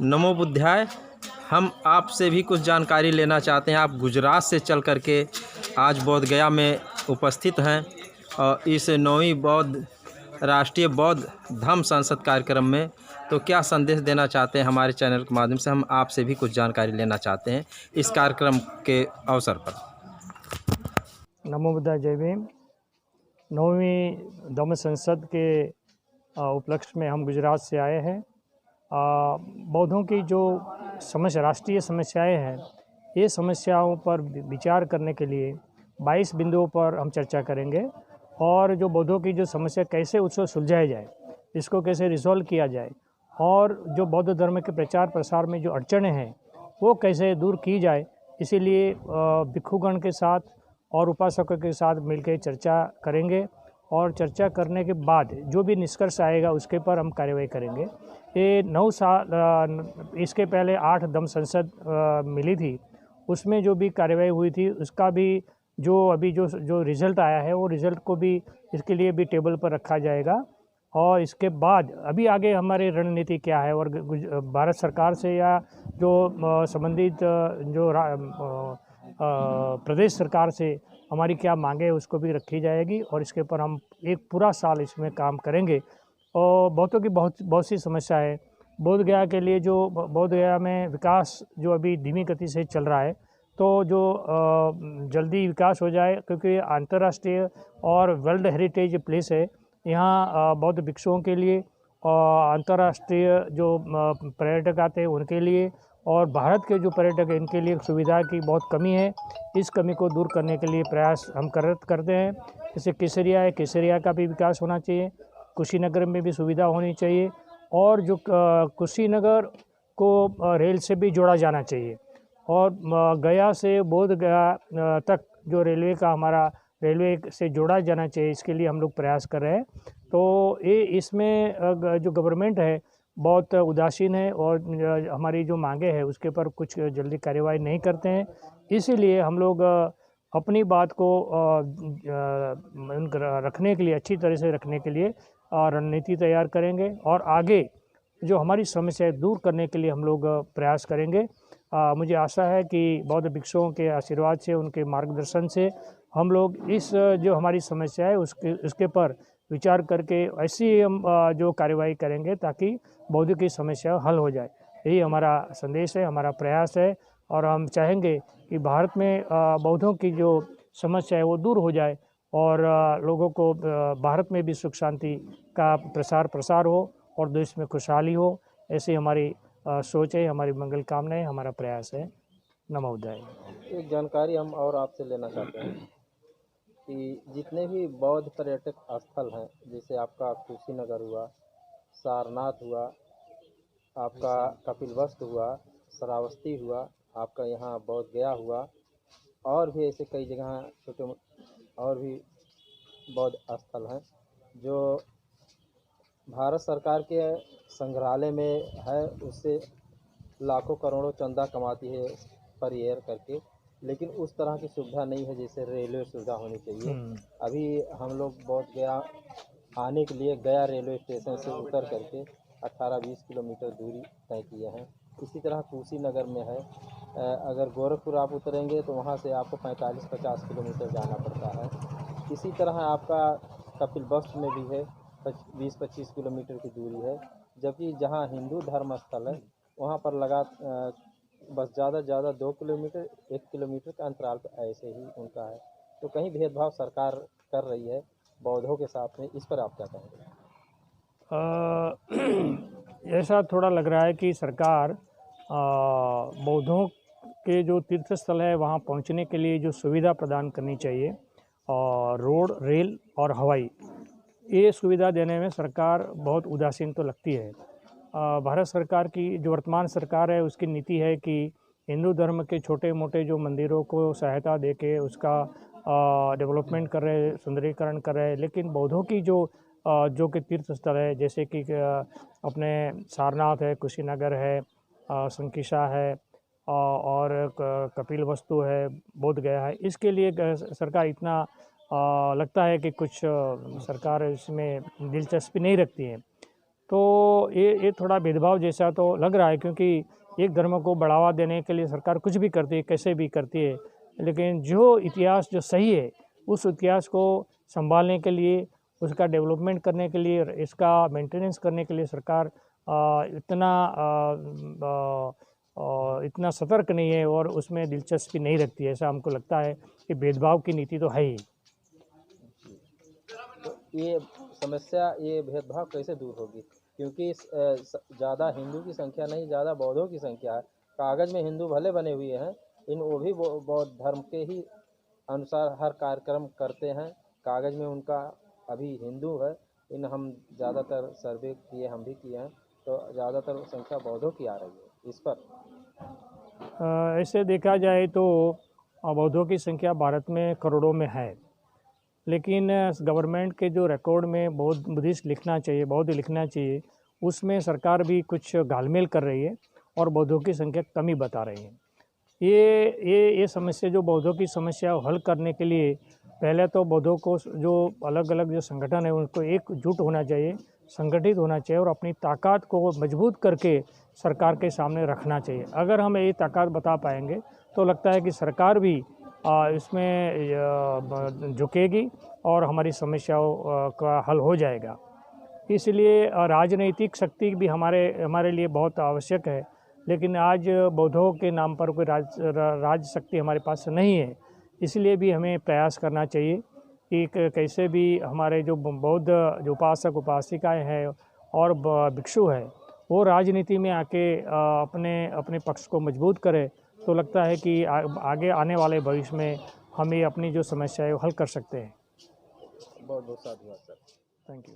नमो बुद्धाय। हम आपसे भी कुछ जानकारी लेना चाहते हैं। आप गुजरात से चल कर के आज बोध गया में उपस्थित हैं और इस 9वीं बौद्ध राष्ट्रीय बौद्ध धम्म संसद कार्यक्रम में तो क्या संदेश देना चाहते हैं? हमारे चैनल के माध्यम से हम आपसे भी कुछ जानकारी लेना चाहते हैं इस कार्यक्रम के अवसर पर। नमो बुद्धाय, जय भीम। 9वीं धम्म संसद के उपलक्ष्य में हम गुजरात से आए हैं। बौद्धों की जो राष्ट्रीय समस्याएं हैं, ये समस्याओं पर विचार करने के लिए 22 बिंदुओं पर हम चर्चा करेंगे और जो बौद्धों की जो समस्या कैसे उसको सुलझाया जाए, इसको कैसे रिजॉल्व किया जाए और जो बौद्ध धर्म के प्रचार प्रसार में जो अड़चनें हैं वो कैसे दूर की जाए, इसीलिए भिक्षुगण के साथ और उपासकों के साथ मिलकर चर्चा करेंगे और चर्चा करने के बाद जो भी निष्कर्ष आएगा उसके पर हम कार्रवाई करेंगे। ये 9 साल इसके पहले 8 धम्म संसद मिली थी, उसमें जो भी कार्रवाई हुई थी उसका भी जो अभी जो रिज़ल्ट आया है वो रिज़ल्ट को भी इसके लिए भी टेबल पर रखा जाएगा। और इसके बाद अभी आगे हमारी रणनीति क्या है और भारत सरकार से या जो संबंधित जो प्रदेश सरकार से हमारी क्या मांगे उसको भी रखी जाएगी और इसके ऊपर हम एक पूरा साल इसमें काम करेंगे। और बहुतों की बहुत सी समस्या है। बोध गया के लिए जो बोध गया में विकास जो अभी धीमी गति से चल रहा है, तो जो जल्दी विकास हो जाए, क्योंकि अंतर्राष्ट्रीय और वर्ल्ड हेरिटेज प्लेस है। यहाँ बौद्ध भिक्षुओं के लिए अंतर्राष्ट्रीय जो पर्यटक आते हैं उनके लिए और भारत के जो पर्यटक हैं इनके लिए सुविधा की बहुत कमी है। इस कमी को दूर करने के लिए प्रयास हम करते हैं। जैसे केसरिया है, केसरिया का भी विकास होना चाहिए, कुशीनगर में भी सुविधा होनी चाहिए और जो कुशीनगर को रेल से भी जोड़ा जाना चाहिए और गया से बोध गया तक जो रेलवे का हमारा रेलवे से जोड़ा जाना चाहिए, इसके लिए हम लोग प्रयास कर रहे हैं। तो ये इसमें जो गवर्नमेंट है बहुत उदासीन है और हमारी जो मांगे हैं उसके पर कुछ जल्दी कार्यवाही नहीं करते हैं। इसीलिए हम लोग अपनी बात को रखने के लिए, अच्छी तरह से रखने के लिए रणनीति तैयार करेंगे और आगे जो हमारी समस्याएं दूर करने के लिए हम लोग प्रयास करेंगे। मुझे आशा है कि बौद्ध भिक्षुओं के आशीर्वाद से, उनके मार्गदर्शन से हम लोग इस जो हमारी समस्या है उसके पर विचार करके ऐसी हम जो कार्यवाही करेंगे ताकि बौद्ध की समस्या हल हो जाए। यही हमारा संदेश है, हमारा प्रयास है और हम चाहेंगे कि भारत में बौद्धों की जो समस्या है वो दूर हो जाए और लोगों को भारत में भी सुख शांति का प्रसार हो और देश में खुशहाली हो। ऐसी हमारी सोच है, हमारी मंगल कामनाएं, हमारा प्रयास है। नमो बुद्धाय। एक जानकारी हम और आपसे लेना चाहते हैं कि जितने भी बौद्ध पर्यटक स्थल हैं, जैसे आपका कुशीनगर हुआ, सारनाथ हुआ, आपका कपिलवस्तु हुआ, श्रावस्ती हुआ, आपका यहाँ बोध गया हुआ और भी ऐसे कई जगह छोटे और भी बौद्ध स्थल हैं जो भारत सरकार के संग्रहालय में है। उससे लाखों करोड़ों चंदा कमाती है पर ईयर करके, लेकिन उस तरह की सुविधा नहीं है जैसे रेलवे सुविधा होनी चाहिए। अभी हम लोग बोध गया आने के लिए गया रेलवे स्टेशन से उतर करके 18-20 किलोमीटर दूरी तय किए हैं। इसी तरह कुशीनगर में है, अगर गोरखपुर आप उतरेंगे तो वहाँ से आपको 45-50 किलोमीटर जाना पड़ता है। इसी तरह आपका कपिलवस्तु में भी है 20-25 किलोमीटर की दूरी है, जबकि जहाँ हिंदू धर्म स्थल है वहाँ पर बस ज़्यादा 2 किलोमीटर 1 किलोमीटर का अंतराल पर ऐसे ही उनका है। तो कहीं भेदभाव सरकार कर रही है बौद्धों के साथ में, इस पर आप क्या कहेंगे? ऐसा थोड़ा लग रहा है कि सरकार बौद्धों के जो तीर्थ स्थल है वहाँ पहुँचने के लिए जो सुविधा प्रदान करनी चाहिए और रोड, रेल और हवाई, ये सुविधा देने में सरकार बहुत उदासीन तो लगती है। भारत सरकार की जो वर्तमान सरकार है उसकी नीति है कि हिंदू धर्म के छोटे मोटे जो मंदिरों को सहायता देके उसका डेवलपमेंट कर रहे, सुंदरीकरण कर रहे हैं, लेकिन बौद्धों की जो कि तीर्थ स्थल है जैसे कि अपने सारनाथ है, कुशीनगर है, संकिसा है और कपिलवस्तु है, बोध गया है, इसके लिए सरकार इतना लगता है कि कुछ सरकार इसमें दिलचस्पी नहीं रखती है। तो ये थोड़ा भेदभाव जैसा तो लग रहा है, क्योंकि एक धर्म को बढ़ावा देने के लिए सरकार कुछ भी करती है, कैसे भी करती है, लेकिन जो इतिहास जो सही है उस इतिहास को संभालने के लिए, उसका डेवलपमेंट करने के लिए, इसका मेंटेनेंस करने के लिए सरकार इतना सतर्क नहीं है और उसमें दिलचस्पी नहीं रखती है। ऐसा हमको लगता है कि भेदभाव की नीति तो है ही। तो ये समस्या, ये भेदभाव कैसे दूर होगी? क्योंकि ज़्यादा हिंदू की संख्या नहीं, ज़्यादा बौद्धों की संख्या है। कागज़ में हिंदू भले बने हुए हैं, वो भी बौद्ध धर्म के ही अनुसार हर कार्यक्रम करते हैं। कागज़ में उनका अभी हिंदू है। हम ज़्यादातर सर्वे किए, हम भी किए हैं, तो ज़्यादातर संख्या बौद्धों की आ रही है। इस पर ऐसे देखा जाए तो बौद्धों की संख्या भारत में करोड़ों में है, लेकिन गवर्नमेंट के जो रिकॉर्ड में बुद्धिस्ट लिखना चाहिए, बौद्ध लिखना चाहिए, उसमें सरकार भी कुछ घालमेल कर रही है और बौद्धों की संख्या कमी बता रही है। ये समस्या, जो बौद्धों की समस्या हल करने के लिए पहले तो बौद्धों को जो अलग अलग जो संगठन है उनको एकजुट होना चाहिए, संगठित होना चाहिए और अपनी ताकत को मजबूत करके सरकार के सामने रखना चाहिए। अगर हम ये ताकत बता पाएंगे तो लगता है कि सरकार भी इसमें झुकेगी और हमारी समस्याओं का हल हो जाएगा। इसलिए राजनीतिक शक्ति भी हमारे लिए बहुत आवश्यक है, लेकिन आज बौद्धों के नाम पर कोई राज शक्ति हमारे पास नहीं है। इसलिए भी हमें प्रयास करना चाहिए कि कैसे भी हमारे जो बौद्ध जो उपासक उपासिकाएँ हैं और भिक्षु है वो राजनीति में आके अपने पक्ष को मजबूत करे, तो लगता है कि आगे आने वाले भविष्य में हम ये अपनी जो समस्या है वो हल कर सकते हैं। बहुत बहुत साधुवाद सर। Thank you.